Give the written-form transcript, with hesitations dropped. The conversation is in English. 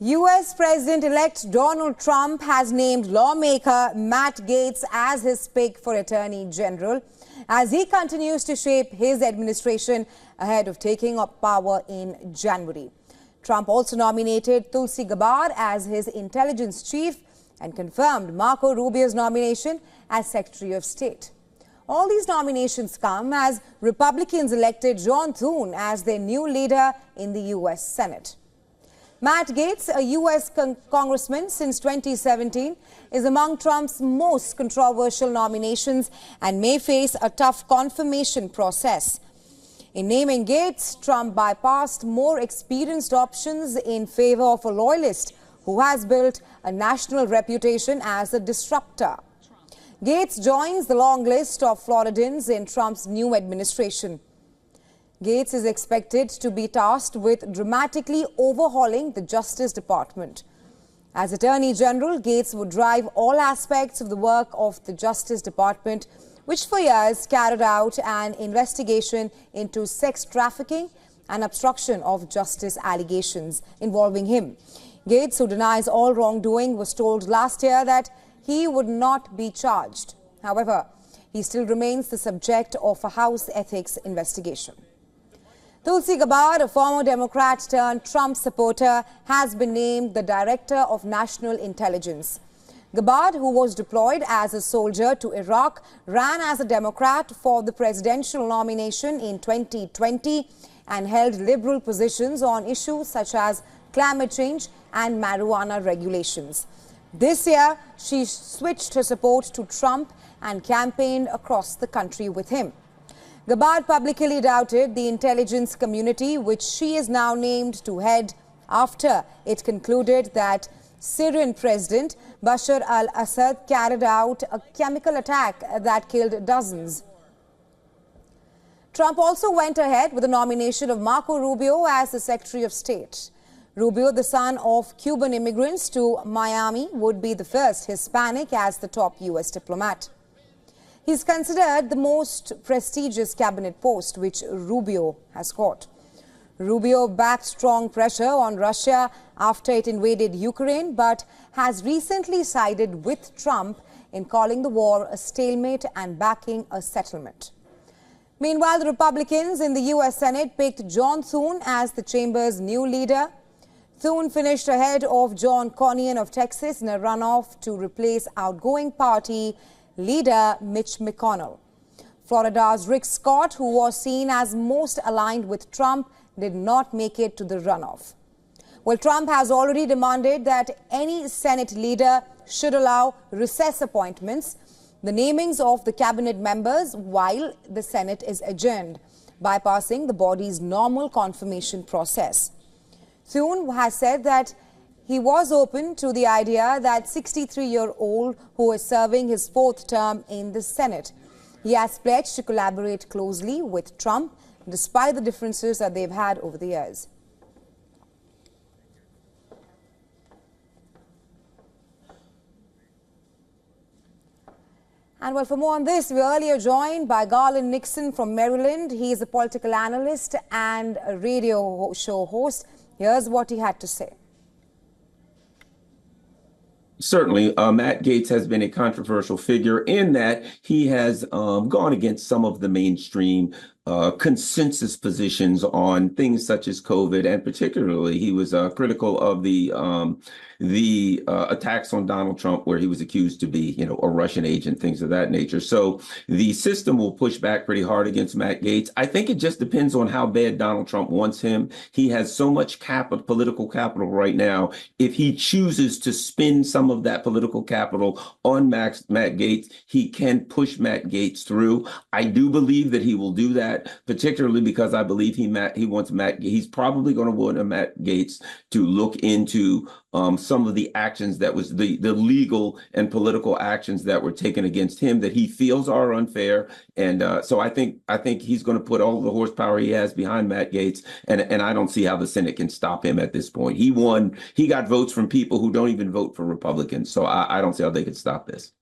U.S. President-elect Donald Trump has named lawmaker Matt Gaetz as his pick for Attorney General as he continues to shape his administration ahead of taking up power in January. Trump also nominated Tuli Gabar as his intelligence chief and confirmed Marco Rubio's nomination as Secretary of State. All these nominations come as Republicans elected Thune as their new leader in the U.S. Senate. Matt Gaetz, a U.S. Congressman since 2017, is among Trump's most controversial nominations and may face a tough confirmation process. In naming Gaetz, Trump bypassed more experienced options in favor of a loyalist who has built a national reputation as a disruptor. Gaetz joins the long list of Floridans in Trump's new administration. Gaetz is expected to be tasked with dramatically overhauling the Justice Department. As Attorney General, Gaetz would drive all aspects of the work of the Justice Department, which for years carried out an investigation into sex trafficking and obstruction of justice allegations involving him. Gaetz, who denies all wrongdoing, was told last year that he would not be charged. However, he still remains the subject of a House ethics investigation. Tuli Gabar, a former Democrat turned Trump supporter, has been named the Director of National Intelligence. Gabar, who was deployed as a soldier to Iraq, ran as a Democrat for the presidential nomination in 2020 and held liberal positions on issues such as climate change and marijuana regulations. This year, she switched her support to Trump and campaigned across the country with him. Gabar publicly doubted the intelligence community, which she is now named to head after it concluded that Syrian President Bashar al-Assad carried out a chemical attack that killed dozens. Trump also went ahead with the nomination of Marco Rubio as the Secretary of State. Rubio, the son of Cuban immigrants to Miami, would be the first Hispanic as the top U.S. diplomat. He's considered the most prestigious cabinet post which Rubio has got. Rubio backed strong pressure on Russia after it invaded Ukraine, but has recently sided with Trump in calling the war a stalemate and backing a settlement. Meanwhile, the Republicans in the U.S. Senate picked Thune as the chamber's new leader. Thune finished ahead of John Cornyn of Texas in a runoff to replace outgoing party leader Mitch McConnell. Florida's Rick Scott, who was seen as most aligned with Trump, did not make it to the runoff. Well, Trump has already demanded that any Senate leader should allow recess appointments, the namings of the cabinet members while the Senate is adjourned, bypassing the body's normal confirmation process. Thune has said that he was open to the idea that 63-year-old who is serving his fourth term in the Senate. He has pledged to collaborate closely with Trump despite the differences that they've had over the years. And well, for more on this, we were earlier joined by Garland Nixon from Maryland. He is a political analyst and a radio show host. Here's what he had to say. Certainly, Matt Gaetz has been a controversial figure in that he has gone against some of the mainstream consensus positions on things such as COVID, and particularly he was critical of the attacks on Donald Trump, where he was accused to be, a Russian agent, things of that nature. So the system will push back pretty hard against Matt Gaetz. I think it just depends on how bad Donald Trump wants him. He has so much political capital right now. If he chooses to spend some of that political capital on Matt Gaetz, he can push Matt Gaetz through. I do believe that he will do that, particularly because I believe he's probably going to want Matt Gaetz to look into some of the actions that was the legal and political actions that were taken against him that he feels are unfair. And so I think he's going to put all the horsepower he has behind Matt Gaetz. And I don't see how the Senate can stop him at this point. He got votes from people who don't even vote for Republicans. So I don't see how they could stop this.